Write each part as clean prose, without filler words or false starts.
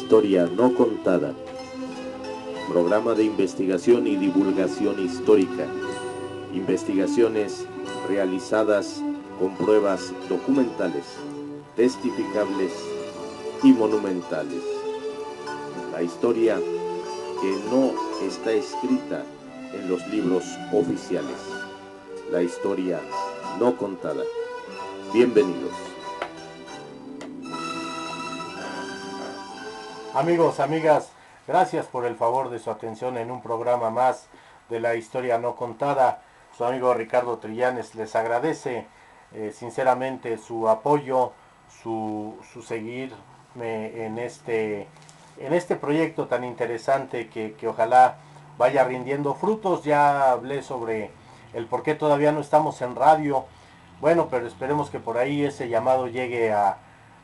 historia no contada. Programa de investigación y divulgación histórica. Investigaciones realizadas con pruebas documentales, testificables y monumentales. La historia que no está escrita en los libros oficiales. La historia no contada. Bienvenidos. Amigos, amigas, gracias por el favor de su atención en un programa más de la historia no contada. Su amigo Ricardo Trillanes les agradece sinceramente su apoyo, su seguirme en este proyecto tan interesante que ojalá vaya rindiendo frutos. Ya hablé sobre el por qué todavía no estamos en radio. Bueno, pero esperemos que por ahí ese llamado llegue a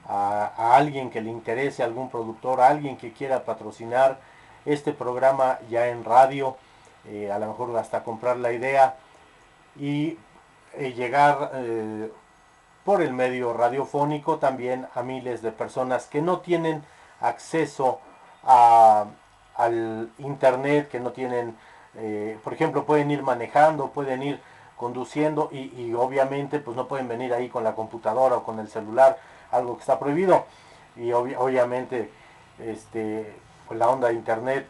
alguien que le interese, a algún productor, a alguien que quiera patrocinar este programa ya en radio, a lo mejor hasta comprar la idea y llegar por el medio radiofónico también a miles de personas que no tienen acceso al internet, que no tienen, por ejemplo, pueden ir manejando, pueden ir conduciendo y obviamente pues no pueden venir ahí con la computadora o con el celular, algo que está prohibido. Y obviamente pues la onda de internet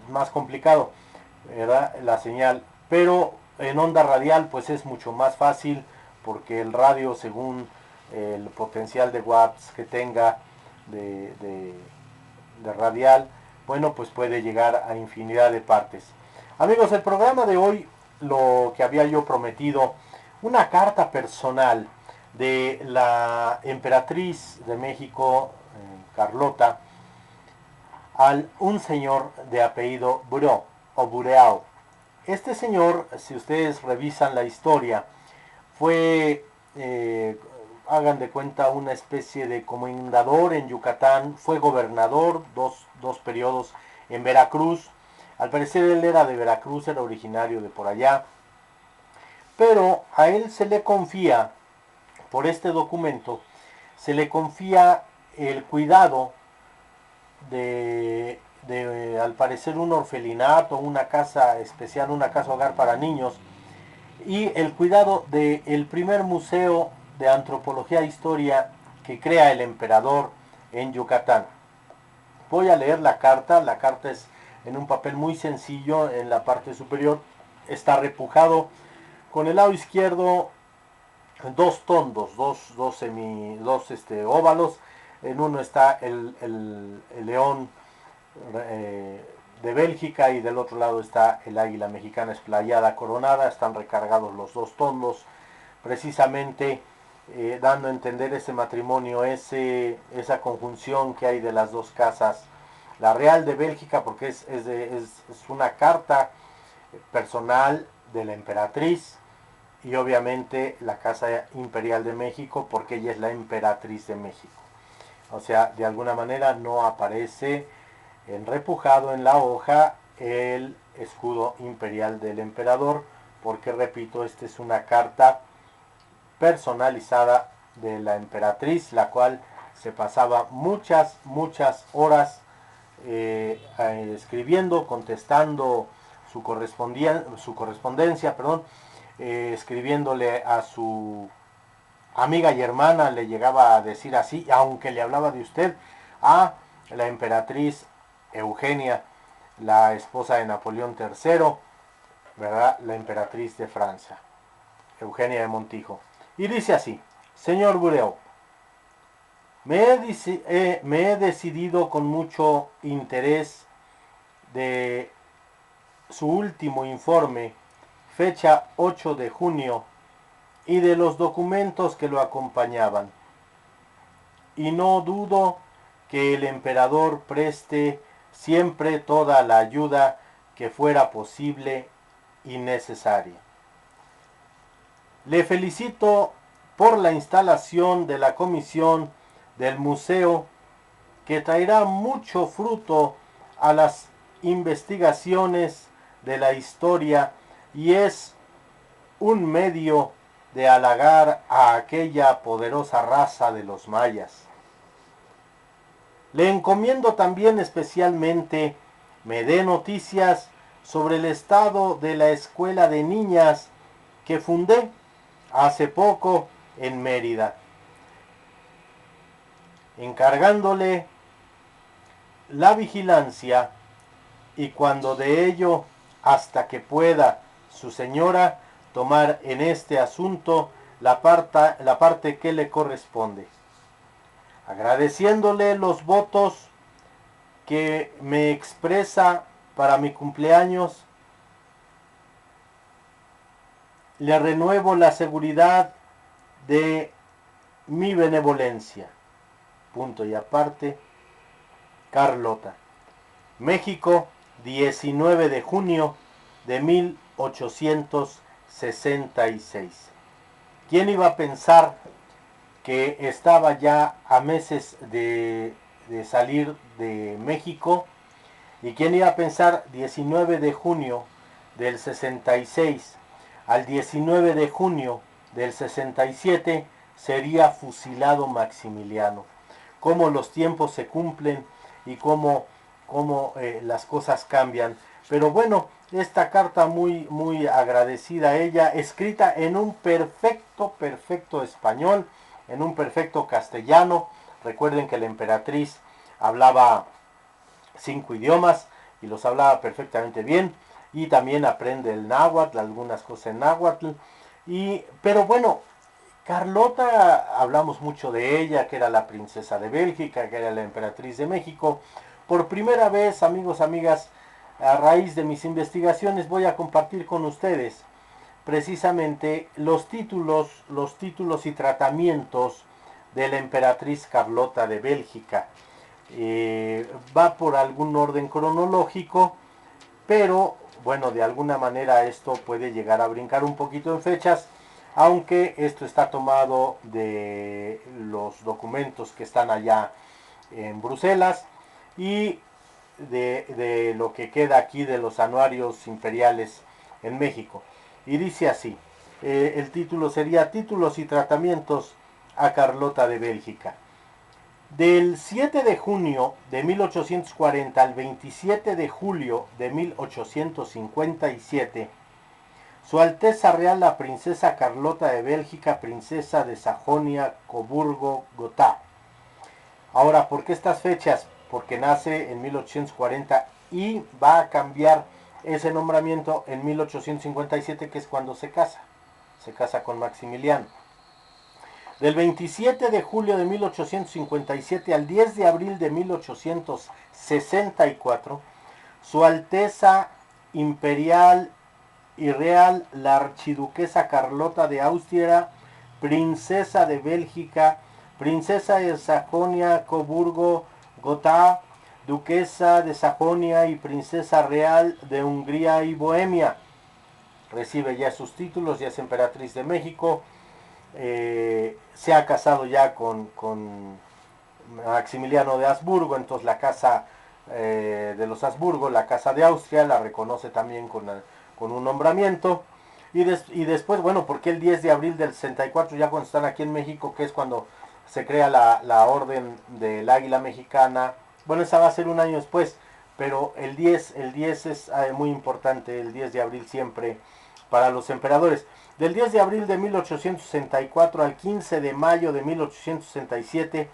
es más complicado, ¿verdad? La señal, pero en onda radial pues es mucho más fácil porque el radio, según el potencial de watts que tenga de radial, bueno, pues puede llegar a infinidad de partes. Amigos, el programa de hoy, lo que había yo prometido, una carta personal de la emperatriz de México, Carlota, al un señor de apellido Bureau o Bureau. Este señor, si ustedes revisan la historia, fue, hagan de cuenta, una especie de comendador en Yucatán, fue gobernador dos periodos en Veracruz. Al parecer él era de Veracruz, era originario de por allá, pero a él se le confía, por este documento, se le confía el cuidado al parecer un orfelinato, una casa especial, una casa hogar para niños, y el cuidado del primer museo de antropología e historia que crea el emperador en Yucatán. Voy a leer la carta es en un papel muy sencillo, en la parte superior está repujado con el lado izquierdo dos tondos, dos óvalos. En uno está el león de Bélgica y del otro lado está el águila mexicana esplayada coronada. Están recargados los dos tondos, precisamente dando a entender ese matrimonio, esa conjunción que hay de las dos casas. La real de Bélgica, porque es una carta personal de la emperatriz, y obviamente la casa imperial de México, porque ella es la emperatriz de México. O sea, de alguna manera no aparece repujado en la hoja el escudo imperial del emperador, porque repito, esta es una carta personalizada de la emperatriz, la cual se pasaba muchas horas escribiendo, contestando su correspondencia, escribiéndole a su amiga y hermana, le llegaba a decir así, aunque le hablaba de usted, a la emperatriz Eugenia, la esposa de Napoleón III, ¿verdad? La emperatriz de Francia, Eugenia de Montijo. Y dice así: señor Bureau, me he decidido con mucho interés de su último informe, fecha 8 de junio, y de los documentos que lo acompañaban. Y no dudo que el emperador preste siempre toda la ayuda que fuera posible y necesaria. Le felicito por la instalación de la comisión del museo, que traerá mucho fruto a las investigaciones de la historia y es un medio de halagar a aquella poderosa raza de los mayas. Le encomiendo también especialmente me dé noticias sobre el estado de la escuela de niñas que fundé hace poco en Mérida, encargándole la vigilancia y cuando de ello hasta que pueda su señora tomar en este asunto la parte que le corresponde, agradeciéndole los votos que me expresa para mi cumpleaños. Le renuevo la seguridad de mi benevolencia. Punto y aparte, Carlota. México, 19 de junio de 1866. ¿Quién iba a pensar que estaba ya a meses de salir de México? ¿Y quién iba a pensar 19 de junio del 66 al 19 de junio del 67 sería fusilado Maximiliano? Cómo los tiempos se cumplen y cómo las cosas cambian. Pero bueno, esta carta muy agradecida a ella, escrita en un perfecto español, en un perfecto castellano. Recuerden que la emperatriz hablaba 5 idiomas y los hablaba perfectamente bien, y también aprende el náhuatl, algunas cosas en náhuatl. Pero bueno, Carlota, hablamos mucho de ella, que era la princesa de Bélgica, que era la emperatriz de México. Por primera vez, amigos, amigas, a raíz de mis investigaciones voy a compartir con ustedes precisamente los títulos y tratamientos de la emperatriz Carlota de Bélgica. Va por algún orden cronológico, pero bueno, de alguna manera esto puede llegar a brincar un poquito en fechas, aunque esto está tomado de los documentos que están allá en Bruselas y de lo que queda aquí de los anuarios imperiales en México. Y dice así, el título sería Títulos y tratamientos a Carlota de Bélgica. Del 7 de junio de 1840 al 27 de julio de 1857, Su Alteza Real la Princesa Carlota de Bélgica, Princesa de Sajonia-Coburgo-Gotha. Ahora, ¿por qué estas fechas? Porque nace en 1840 y va a cambiar ese nombramiento en 1857, que es cuando se casa con Maximiliano. Del 27 de julio de 1857 al 10 de abril de 1864, Su Alteza Imperial y Real la Archiduquesa Carlota de Austria, Princesa de Bélgica, Princesa de Sajonia-Coburgo-Gotha, Duquesa de Sajonia y Princesa Real de Hungría y Bohemia. Recibe ya sus títulos, ya es emperatriz de México. Se ha casado ya con Maximiliano de Habsburgo, entonces la casa de los Habsburgo, la casa de Austria, la reconoce también con un nombramiento. Y después, bueno, porque el 10 de abril del 64, ya cuando están aquí en México, que es cuando se crea la Orden del Águila Mexicana, bueno, esa va a ser un año después, pero el 10 es muy importante, el 10 de abril siempre para los emperadores. Del 10 de abril de 1864 al 15 de mayo de 1867,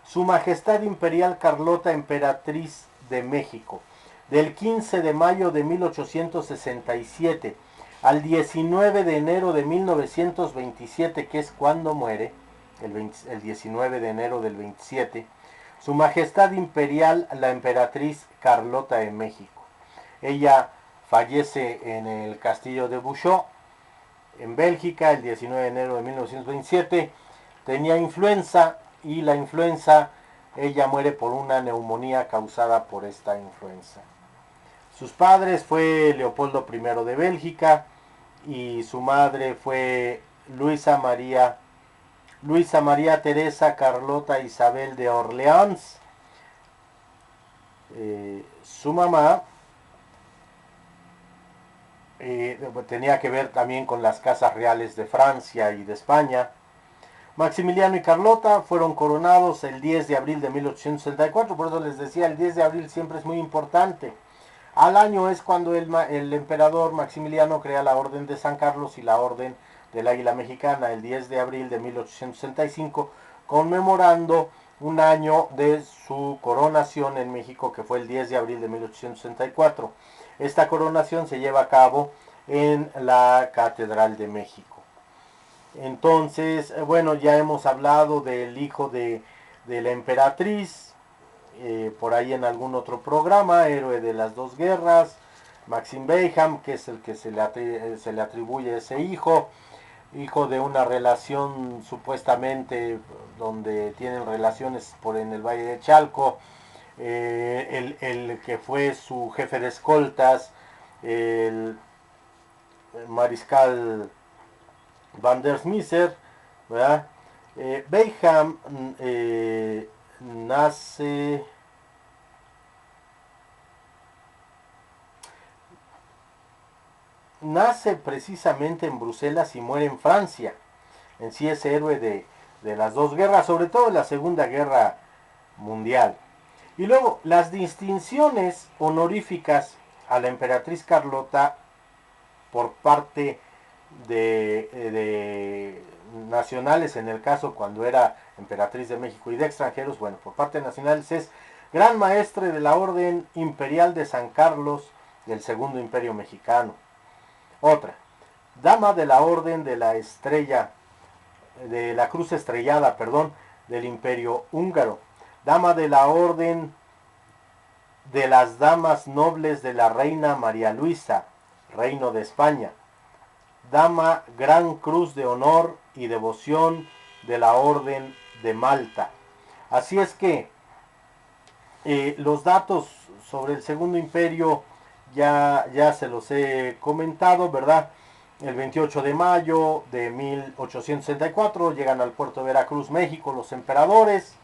Su Majestad Imperial Carlota, Emperatriz de México. Del 15 de mayo de 1867 al 19 de enero de 1927, que es cuando muere, el 19 de enero del 27, Su Majestad Imperial la Emperatriz Carlota de México. Ella fallece en el castillo de Bouchot, en Bélgica, el 19 de enero de 1927. Tenía influenza y la influenza, ella muere por una neumonía causada por esta influenza. Sus padres fue Leopoldo I de Bélgica y su madre fue Luisa María Teresa Carlota Isabel de Orleans. Su mamá tenía que ver también con las casas reales de Francia y de España. Maximiliano y Carlota fueron coronados el 10 de abril de 1864, por eso les decía, el 10 de abril siempre es muy importante. Al año es cuando el emperador Maximiliano crea la Orden de San Carlos y la Orden del Águila Mexicana, el 10 de abril de 1865, conmemorando un año de su coronación en México, que fue el 10 de abril de 1864. Esta coronación se lleva a cabo en la Catedral de México. Entonces, bueno, ya hemos hablado del hijo de la emperatriz, por ahí en algún otro programa, héroe de las dos guerras, Maxim Bayham, que es el que se le atribuye ese hijo de una relación supuestamente donde tienen relaciones por en el Valle de Chalco, el que fue su jefe de escoltas, el mariscal Van der Smisser, ¿verdad? Bayham nace precisamente en Bruselas y muere en Francia. En sí es héroe de las dos guerras, sobre todo la Segunda Guerra Mundial. Y luego las distinciones honoríficas a la emperatriz Carlota por parte de nacionales, en el caso cuando era emperatriz de México, y de extranjeros, bueno, por parte de nacionales es Gran Maestre de la Orden Imperial de San Carlos del Segundo Imperio Mexicano. Otra, Dama de la Orden de la Estrella, de la Cruz Estrellada, perdón, del Imperio Húngaro. Dama de la Orden de las Damas Nobles de la Reina María Luisa, Reino de España. Dama Gran Cruz de Honor y Devoción de la Orden de Malta. Así es que los datos sobre el Segundo Imperio ya se los he comentado, ¿verdad? El 28 de mayo de 1864 llegan al puerto de Veracruz, México, los emperadores,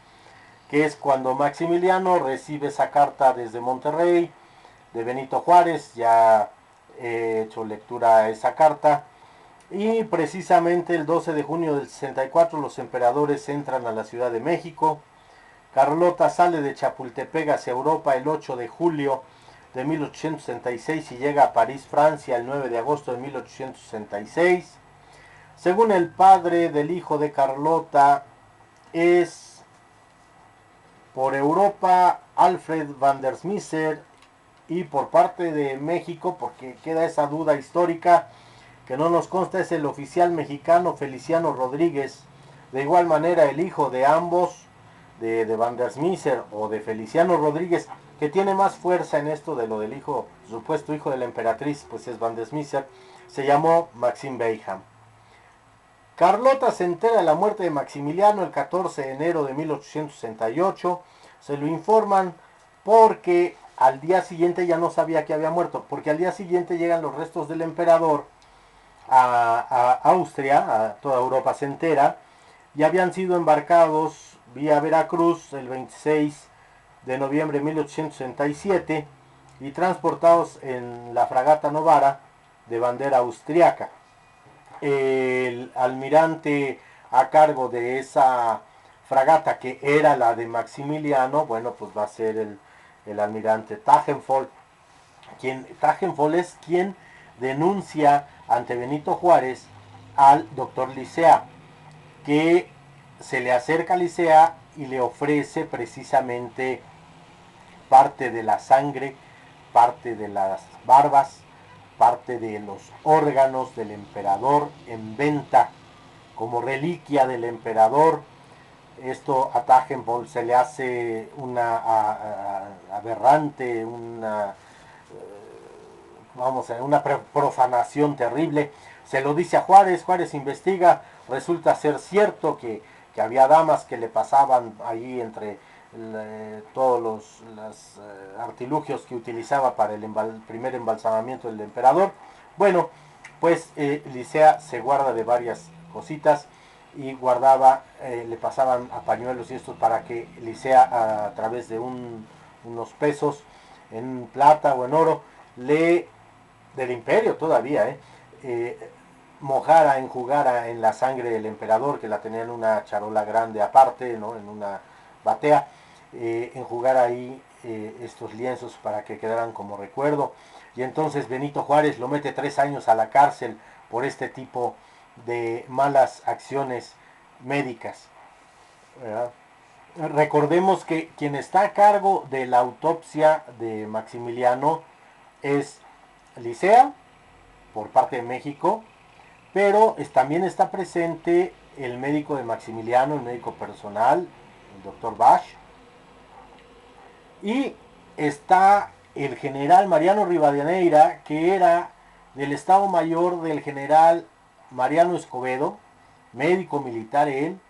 que es cuando Maximiliano recibe esa carta desde Monterrey de Benito Juárez. Ya he hecho lectura a esa carta. Y precisamente el 12 de junio del 64 los emperadores entran a la Ciudad de México. Carlota sale de Chapultepec hacia Europa el 8 de julio de 1866 y llega a París, Francia, el 9 de agosto de 1866. Según el padre del hijo de Carlota, es por Europa Alfred van der Smisser, y por parte de México, porque queda esa duda histórica que no nos consta, es el oficial mexicano Feliciano Rodríguez. De igual manera el hijo de ambos, de van der Smisser o de Feliciano Rodríguez, que tiene más fuerza en esto de lo del hijo, supuesto hijo de la emperatriz, pues es van der Smisser, se llamó Maxim Bayham. Carlota se entera de la muerte de Maximiliano el 14 de enero de 1868. Se lo informan porque al día siguiente ya no sabía que había muerto, porque al día siguiente llegan los restos del emperador a Austria, a toda Europa se entera, y habían sido embarcados vía Veracruz el 26 de noviembre de 1867 y transportados en la fragata Novara de bandera austriaca. El almirante a cargo de esa fragata, que era la de Maximiliano, bueno, pues va a ser el almirante Tagenfol. Tagenfol es quien denuncia ante Benito Juárez al doctor Licea, que se le acerca a Licea y le ofrece precisamente parte de la sangre, parte de las barbas, parte de los órganos del emperador en venta como reliquia del emperador. Esto a Tagenfol se le hace una aberrante, una profanación terrible. Se lo dice a Juárez, Juárez investiga, resulta ser cierto que había damas que le pasaban ahí entre todos los artilugios que utilizaba para el primer embalsamamiento del emperador. Bueno, pues Licea se guarda de varias cositas y guardaba, le pasaban a pañuelos y esto para que Licea, a través de unos pesos en plata o en oro, del imperio todavía, mojara, enjugara en la sangre del emperador, que la tenía en una charola grande aparte, ¿no? En una batea, enjugara ahí estos lienzos para que quedaran como recuerdo. Y entonces Benito Juárez lo mete 3 años a la cárcel por este tipo de malas acciones médicas, ¿verdad? Recordemos que quien está a cargo de la autopsia de Maximiliano es Licea, por parte de México, pero también está presente el médico de Maximiliano, el médico personal, el doctor Bach, y está el general Mariano Rivadeneira, que era del Estado Mayor del general Mariano Escobedo, médico militar él,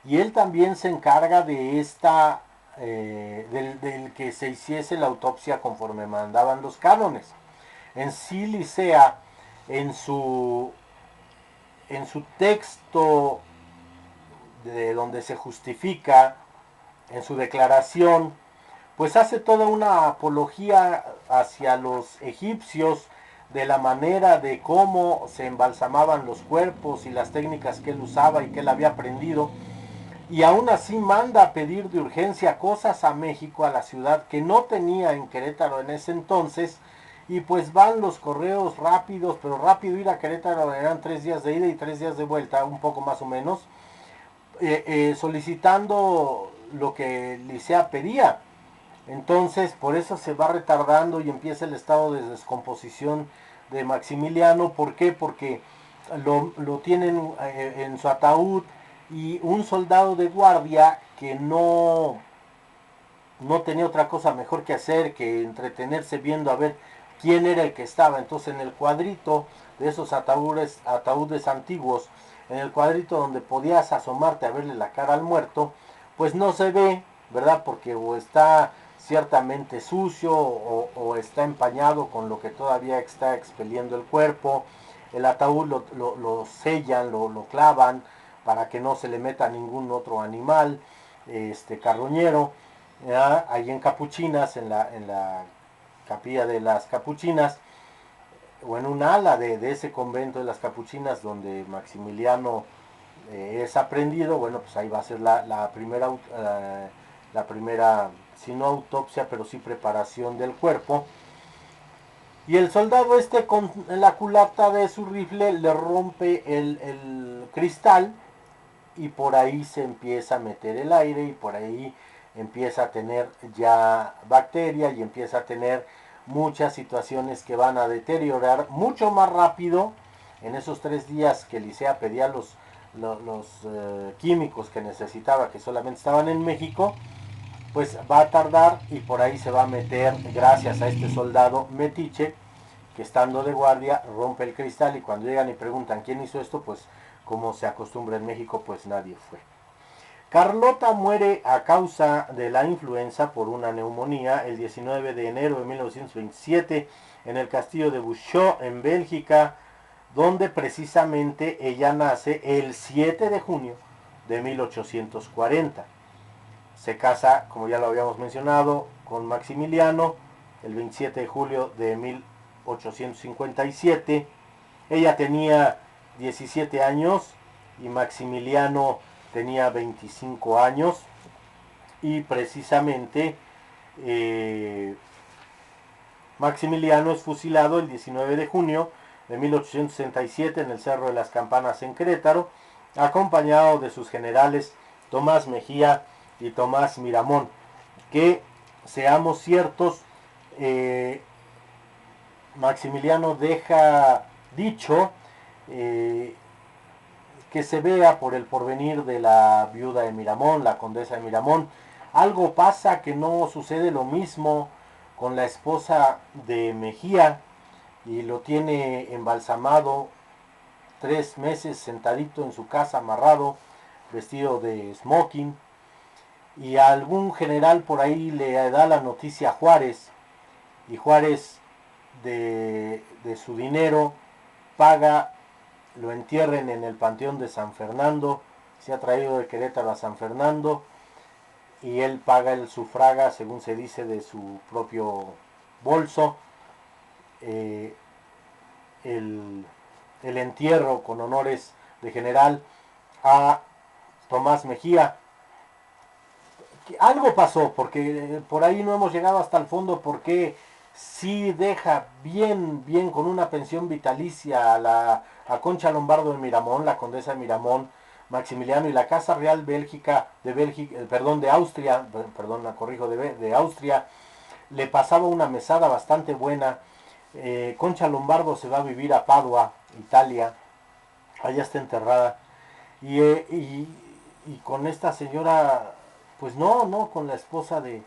y él también se encarga de del que se hiciese la autopsia conforme mandaban los cánones. En sí, Licea, en su, en su texto de donde se justifica, en su declaración, pues hace toda una apología hacia los egipcios de la manera de cómo se embalsamaban los cuerpos y las técnicas que él usaba y que él había aprendido. Y aún así manda a pedir de urgencia cosas a México, a la ciudad, que no tenía en Querétaro en ese entonces. Y pues van los correos rápidos, pero rápido ir a Querétaro eran 3 días de ida y 3 días de vuelta, un poco más o menos, solicitando lo que Licea pedía. Entonces, por eso se va retardando y empieza el estado de descomposición de Maximiliano. ¿Por qué? Porque lo tienen en su ataúd, y un soldado de guardia que no tenía otra cosa mejor que hacer que entretenerse viendo a ver quién era el que estaba. Entonces, en el cuadrito de esos ataúdes antiguos, en el cuadrito donde podías asomarte a verle la cara al muerto, pues no se ve, ¿verdad? Porque o está ciertamente sucio o está empañado con lo que todavía está expeliendo el cuerpo. El ataúd lo sellan, lo clavan para que no se le meta ningún otro animal carroñero. ¿Ya? Ahí en Capuchinas, en la capilla de las Capuchinas, o en un ala de ese convento de las Capuchinas donde Maximiliano es aprendido. Bueno, pues ahí va a ser la primera, si no autopsia, pero sí preparación del cuerpo. Y el soldado con la culata de su rifle le rompe el cristal, y por ahí se empieza a meter el aire, y por ahí empieza a tener ya bacteria, y empieza a tener muchas situaciones que van a deteriorar mucho más rápido. En esos 3 días que Licea pedía los químicos que necesitaba, que solamente estaban en México, pues va a tardar, y por ahí se va a meter, gracias a este soldado metiche, que estando de guardia rompe el cristal, y cuando llegan y preguntan quién hizo esto, pues como se acostumbra en México, pues nadie fue. Carlota muere a causa de la influenza por una neumonía el 19 de enero de 1927 en el castillo de Bouchot, en Bélgica, donde precisamente ella nace el 7 de junio de 1840. Se casa, como ya lo habíamos mencionado, con Maximiliano el 27 de julio de 1857. Ella tenía 17 años y Maximiliano tenía 25 años, y precisamente Maximiliano es fusilado el 19 de junio de 1867 en el Cerro de las Campanas en Querétaro, acompañado de sus generales Tomás Mejía y Tomás Miramón, que, seamos ciertos, Maximiliano deja dicho que se vea por el porvenir de la viuda de Miramón, la condesa de Miramón. Algo pasa, que no sucede lo mismo con la esposa de Mejía, y lo tiene embalsamado 3 meses sentadito en su casa, amarrado, vestido de smoking, y a algún general por ahí le da la noticia a Juárez, y Juárez de su dinero paga lo entierren en el panteón de San Fernando. Se ha traído de Querétaro a San Fernando, y él paga el sufraga, según se dice, de su propio bolso, el el entierro con honores de general a Tomás Mejía. Algo pasó, porque por ahí no hemos llegado hasta el fondo, porque sí deja bien con una pensión vitalicia a Concha Lombardo de Miramón, la condesa de Miramón, Maximiliano, y la Casa Real Bélgica, de Bélgica, de Austria, perdón, la corrijo, de Austria, le pasaba una mesada bastante buena. Concha Lombardo se va a vivir a Padua, Italia, allá está enterrada, y con esta señora, pues no, con la esposa de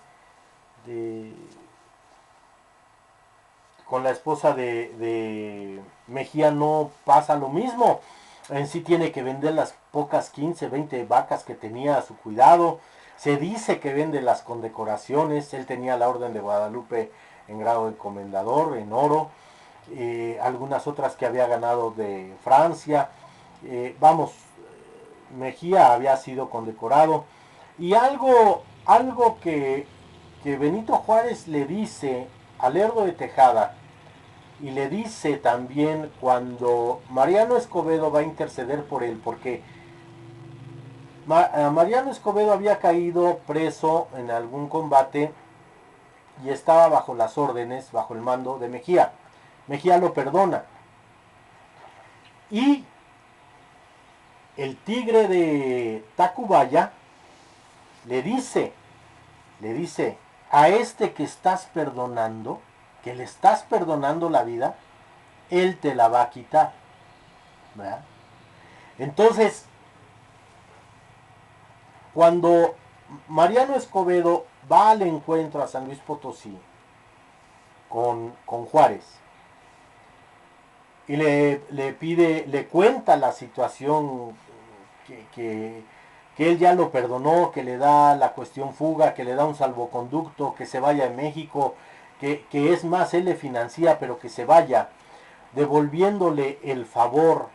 con la esposa de Mejía no pasa lo mismo. En sí tiene que vender las pocas 15, 20 vacas que tenía a su cuidado. Se dice que vende las condecoraciones. Él tenía la Orden de Guadalupe en grado de comendador, en oro. Algunas otras que había ganado de Francia. Vamos, Mejía había sido condecorado. Y algo que Benito Juárez le dice a Lerdo de Tejada, y le dice también cuando Mariano Escobedo va a interceder por él, porque Mariano Escobedo había caído preso en algún combate y estaba bajo las órdenes, bajo el mando de Mejía. Mejía lo perdona. Y el tigre de Tacubaya le dice, a este que estás perdonando, que le estás perdonando la vida, él te la va a quitar. ¿Verdad? Entonces, cuando Mariano Escobedo va al encuentro a San Luis Potosí con Juárez y le cuenta la situación que él ya lo perdonó, que le da la cuestión fuga, que le da un salvoconducto, que se vaya a México, que es más, él le financia, pero que se vaya, devolviéndole el favor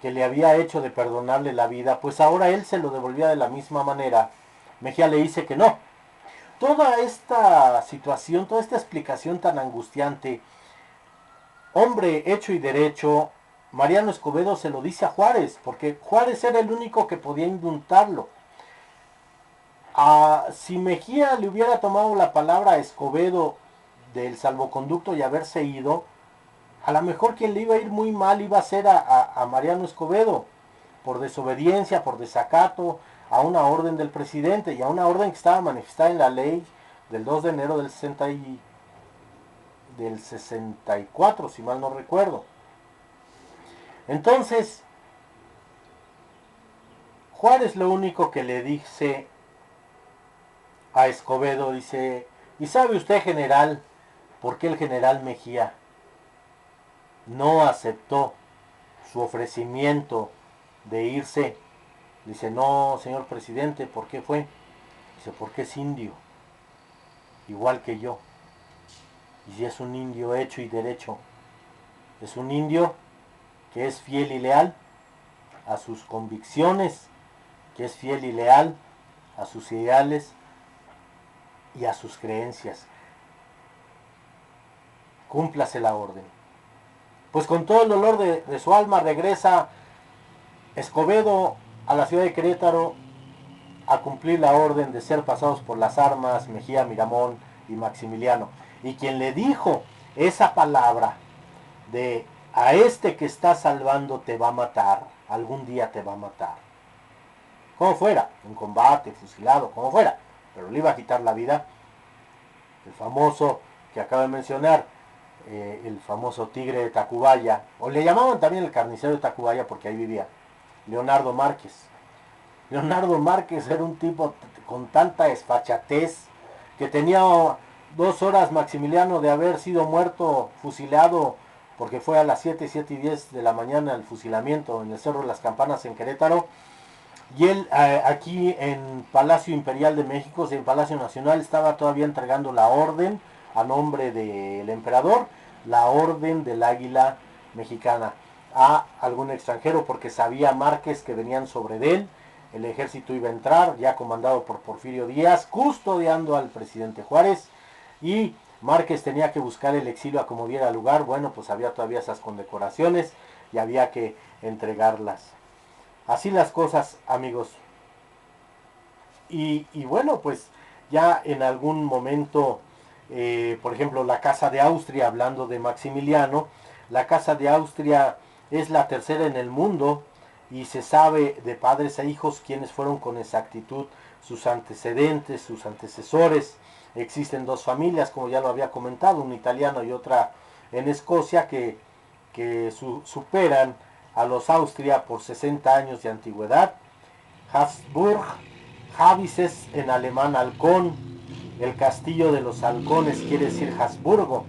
que le había hecho de perdonarle la vida, pues ahora él se lo devolvía de la misma manera. Mejía le dice que no. Toda esta situación, toda esta explicación tan angustiante, hombre hecho y derecho, Mariano Escobedo se lo dice a Juárez, porque Juárez era el único que podía indultarlo. Si Mejía le hubiera tomado la palabra a Escobedo del salvoconducto y haberse ido, a lo mejor quien le iba a ir muy mal iba a ser a Mariano Escobedo, por desobediencia, por desacato a una orden del presidente y a una orden que estaba manifestada en la ley del 2 de enero del 64, si mal no recuerdo. Entonces, Juárez lo único que le dice a Escobedo, dice, ¿y sabe usted, general, por qué el general Mejía no aceptó su ofrecimiento de irse? Dice, no, señor presidente, ¿por qué fue? Dice, porque es indio, igual que yo. Y si es un indio hecho y derecho, es un indio que es fiel y leal a sus convicciones, que es fiel y leal a sus ideales y a sus creencias. Cúmplase la orden. Pues con todo el dolor de su alma regresa Escobedo a la ciudad de Querétaro a cumplir la orden de ser pasados por las armas Mejía, Miramón y Maximiliano. Y quien le dijo esa palabra de a este que está salvando te va a matar, algún día te va a matar. Como fuera, en combate, fusilado, como fuera, pero le iba a quitar la vida. El famoso que acabo de mencionar, el famoso tigre de Tacubaya, o le llamaban también el carnicero de Tacubaya porque ahí vivía, Leonardo Márquez. Leonardo Márquez era un tipo con tanta esfachatez que tenía 2 horas Maximiliano de haber sido muerto, fusilado, porque fue a las 7 y 10 de la mañana el fusilamiento en el Cerro de las Campanas en Querétaro. Y él aquí en Palacio Imperial de México, en Palacio Nacional, estaba todavía entregando la orden a nombre del emperador, la orden del Águila Mexicana, a algún extranjero, porque sabía Márquez que venían sobre de él. El ejército iba a entrar, ya comandado por Porfirio Díaz, custodiando al presidente Juárez, y Márquez tenía que buscar el exilio a como diera lugar. Bueno, pues había todavía esas condecoraciones, y había que entregarlas. Así las cosas, amigos. Y bueno, pues ya en algún momento, por ejemplo, la Casa de Austria, hablando de Maximiliano, la Casa de Austria es la tercera en el mundo y se sabe de padres e hijos quiénes fueron con exactitud sus antecedentes, sus antecesores. Existen dos familias, como ya lo había comentado, una italiana y otra en Escocia, que superan a los Austria por 60 años de antigüedad. Habsburg, Habises en alemán halcón, el castillo de los halcones quiere decir Habsburgo,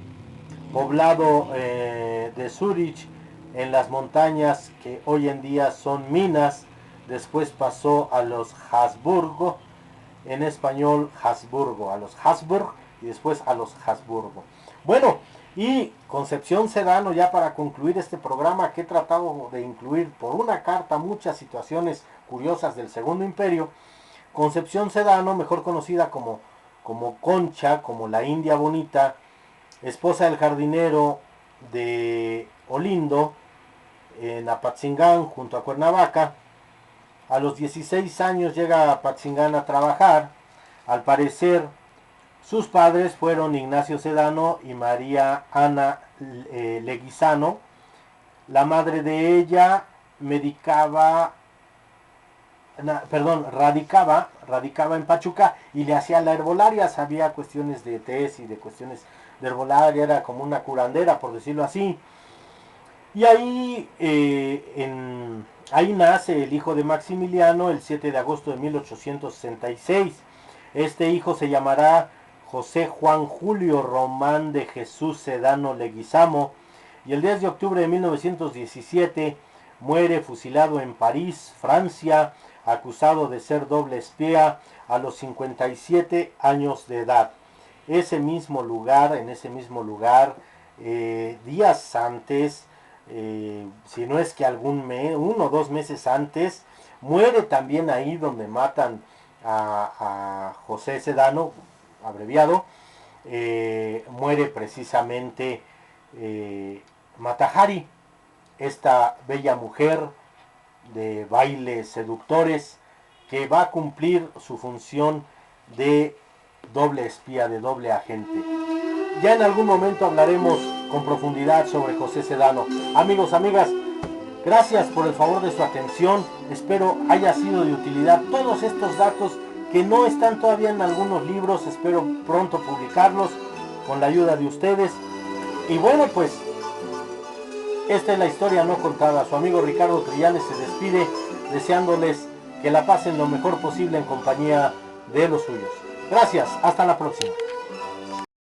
poblado de Zurich en las montañas que hoy en día son Minas, después pasó a los Habsburgo, en español Habsburgo, a los Habsburg y después a los Habsburgo. Bueno, y Concepción Sedano, ya para concluir este programa que he tratado de incluir por una carta muchas situaciones curiosas del Segundo Imperio. Concepción Sedano, mejor conocida como Concha, como la India Bonita, esposa del jardinero de Olindo, en Apatzingán, junto a Cuernavaca. A los 16 años llega a Apatzingán a trabajar. Al parecer, sus padres fueron Ignacio Sedano y María Ana Leguizano. La madre de ella radicaba en Pachuca y le hacía la herbolaria, sabía cuestiones de tés y de cuestiones de herbolaria, era como una curandera, por decirlo así. Y ahí, ahí nace el hijo de Maximiliano el 7 de agosto de 1866. Este hijo se llamará José Juan Julio Román de Jesús Sedano Leguizamo, y el 10 de octubre de 1917 muere fusilado en París, Francia, acusado de ser doble espía a los 57 años de edad. En ese mismo lugar, días antes, si no es que algún mes, 1 o 2 meses antes, muere también ahí donde matan a José Sedano, abreviado, muere precisamente Mata-Hari, esta bella mujer de bailes seductores que va a cumplir su función de doble espía, de doble agente. Ya en algún momento hablaremos con profundidad sobre José Sedano. Amigos, amigas, gracias por el favor de su atención. Espero haya sido de utilidad todos estos datos que no están todavía en algunos libros. Espero pronto publicarlos con la ayuda de ustedes. Y bueno, pues esta es la historia no contada. Su amigo Ricardo Trillanes se despide deseándoles que la pasen lo mejor posible en compañía de los suyos. Gracias, hasta la próxima.